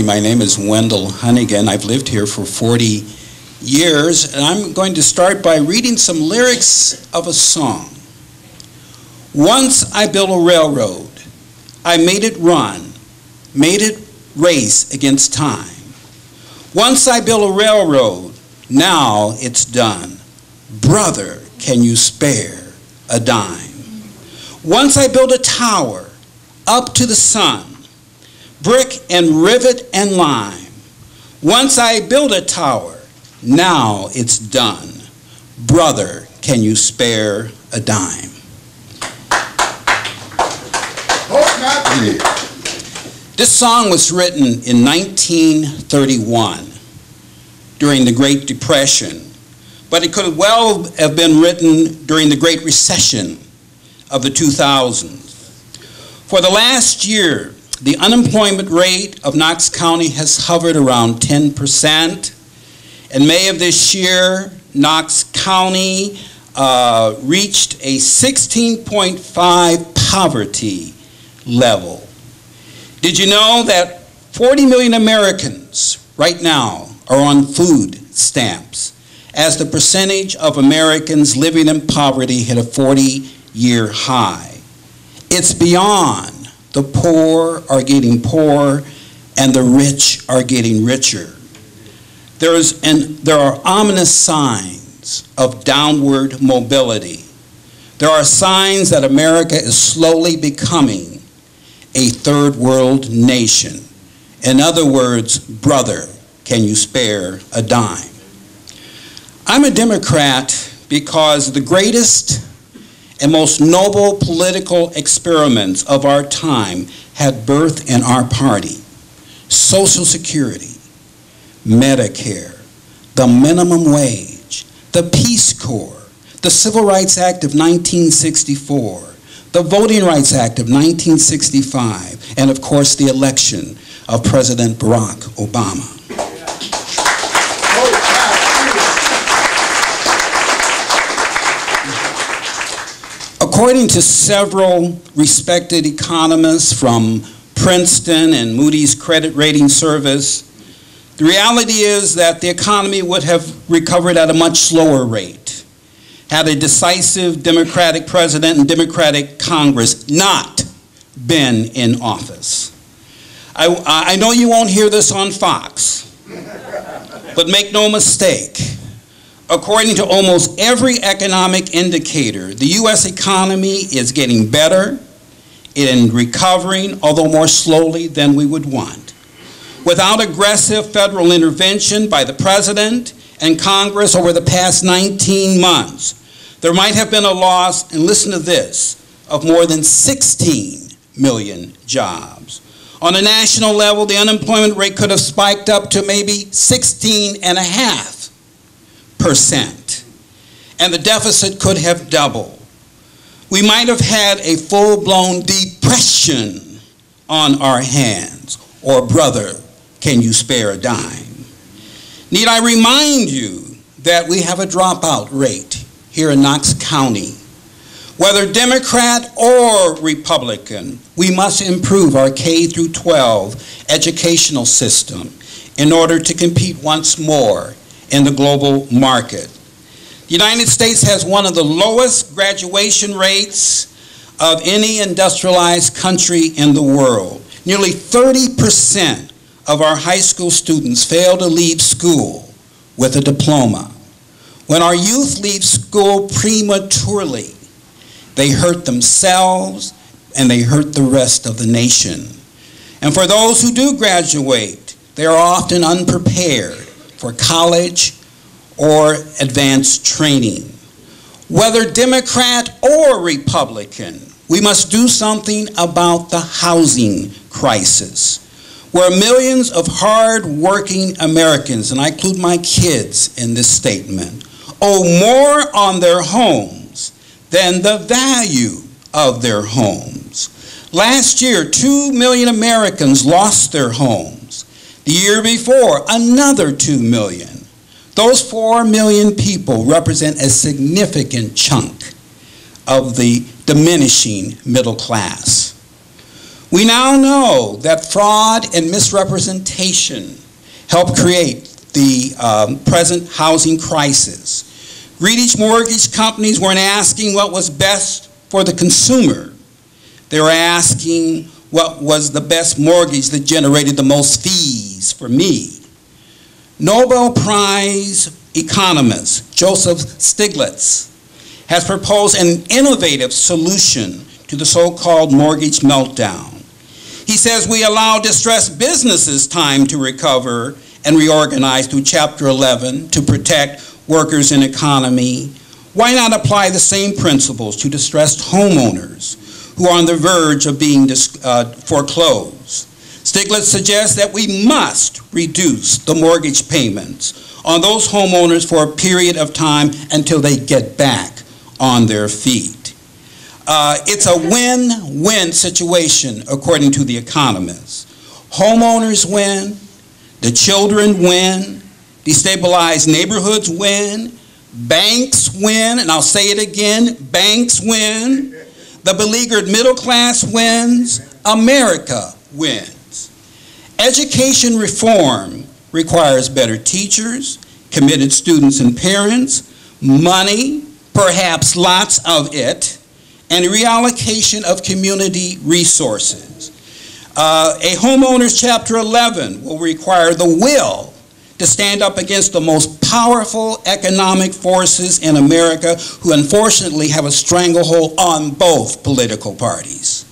My name is Wendel Hunigan. I've lived here for 40 years, and I'm going to start by reading some lyrics of a song. Once I built a railroad. I made it run, made it race against time. Once I built a railroad, now it's done. Brother, can you spare a dime? Once I built a tower up to the sun, brick and rivet and lime. Once I built a tower, now it's done. Brother, can you spare a dime? This song was written in 1931 during the Great Depression, but it could well have been written during the Great Recession of the 2000s. For the last year, the unemployment rate of Knox County has hovered around 10%. In May of this year, Knox County reached a 16.5 poverty level. Did you know that 40 million Americans right now are on food stamps, as the percentage of Americans living in poverty hit a 40-year high? It's beyond. The poor are getting poorer and the rich are getting richer. There are ominous signs of downward mobility. There are signs that America is slowly becoming a third world nation. In other words, brother, can you spare a dime? I'm a Democrat because the greatest and most noble political experiments of our time had birth in our party. Social Security, Medicare, the minimum wage, the Peace Corps, the Civil Rights Act of 1964, the Voting Rights Act of 1965, and of course the election of President Barack Obama. According to several respected economists from Princeton and Moody's Credit Rating Service, the reality is that the economy would have recovered at a much slower rate had a decisive Democratic president and Democratic Congress not been in office. I know you won't hear this on Fox, but make no mistake, according to almost every economic indicator, the U.S. economy is getting better and recovering, although more slowly than we would want. Without aggressive federal intervention by the President and Congress over the past 19 months, there might have been a loss, and listen to this, of more than 16 million jobs. On a national level, the unemployment rate could have spiked up to maybe 16.5%, and the deficit could have doubled. We might have had a full-blown depression on our hands, or brother, can you spare a dime? Need I remind you that we have a dropout rate here in Knox County? Whether Democrat or Republican, we must improve our K through 12 educational system in order to compete once more in the global market. The United States has one of the lowest graduation rates of any industrialized country in the world. Nearly 30% of our high school students fail to leave school with a diploma. When our youth leave school prematurely, they hurt themselves and they hurt the rest of the nation. And for those who do graduate, they are often unprepared for college or advanced training. Whether Democrat or Republican, we must do something about the housing crisis, where millions of hard-working Americans, and I include my kids in this statement, owe more on their homes than the value of their homes. Last year, 2 million Americans lost their homes. The year before, another 2 million. Those 4 million people represent a significant chunk of the diminishing middle class. We now know that fraud and misrepresentation helped create the present housing crisis. Greedy mortgage companies weren't asking what was best for the consumer. They were asking what was the best mortgage that generated the most fees for me. Nobel Prize economist Joseph Stiglitz has proposed an innovative solution to the so-called mortgage meltdown. He says we allow distressed businesses time to recover and reorganize through Chapter 11 to protect workers and economy. Why not apply the same principles to distressed homeowners who are on the verge of being foreclosed? Stiglitz suggests that we must reduce the mortgage payments on those homeowners for a period of time until they get back on their feet. It's a win-win situation, according to the economists. Homeowners win, the children win, destabilized neighborhoods win, banks win, and I'll say it again, banks win, the beleaguered middle class wins, America wins. Education reform requires better teachers, committed students and parents, money, perhaps lots of it, and reallocation of community resources. A homeowner's Chapter 11 will require the will to stand up against the most powerful economic forces in America who unfortunately have a stranglehold on both political parties.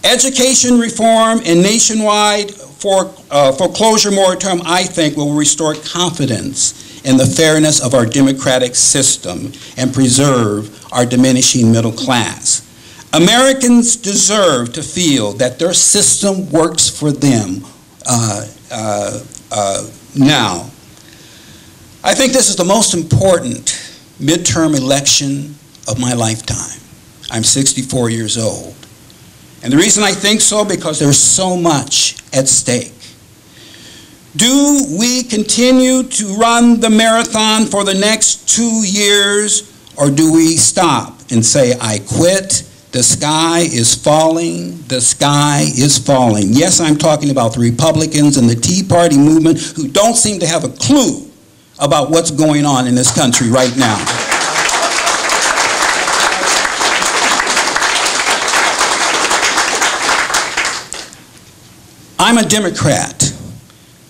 Education reform and nationwide foreclosure moratorium, I think, will restore confidence in the fairness of our democratic system and preserve our diminishing middle class. Americans deserve to feel that their system works for them now. I think this is the most important midterm election of my lifetime. I'm 64 years old. And the reason I think so, because there's so much at stake. Do we continue to run the marathon for the next 2 years, or do we stop and say, I quit, the sky is falling, the sky is falling? Yes, I'm talking about the Republicans and the Tea Party movement who don't seem to have a clue about what's going on in this country right now. I'm a Democrat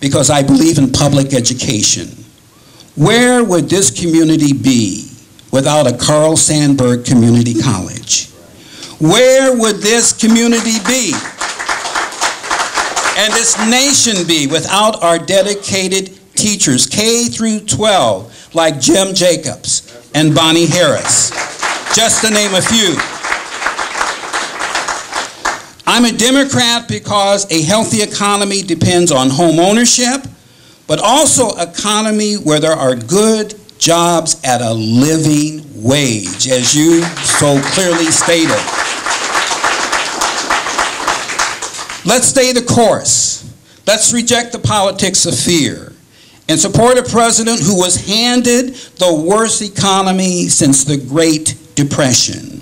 because I believe in public education. Where would this community be without a Carl Sandburg Community College? Where would this community be and this nation be without our dedicated teachers, K through 12, like Jim Jacobs and Bonnie Harris, just to name a few? I'm a Democrat because a healthy economy depends on home ownership, but also an economy where there are good jobs at a living wage, as you so clearly stated. Let's stay the course. Let's reject the politics of fear and support a president who was handed the worst economy since the Great Depression.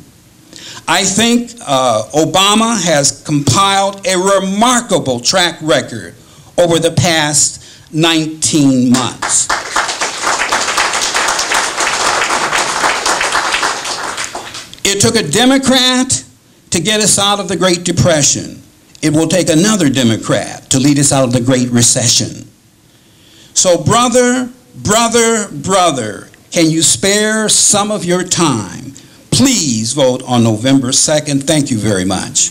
I think Obama has compiled a remarkable track record over the past 19 months. It took a Democrat to get us out of the Great Depression. It will take another Democrat to lead us out of the Great Recession. So brother, brother, brother, can you spare some of your time? Please vote on November 2nd. Thank you very much.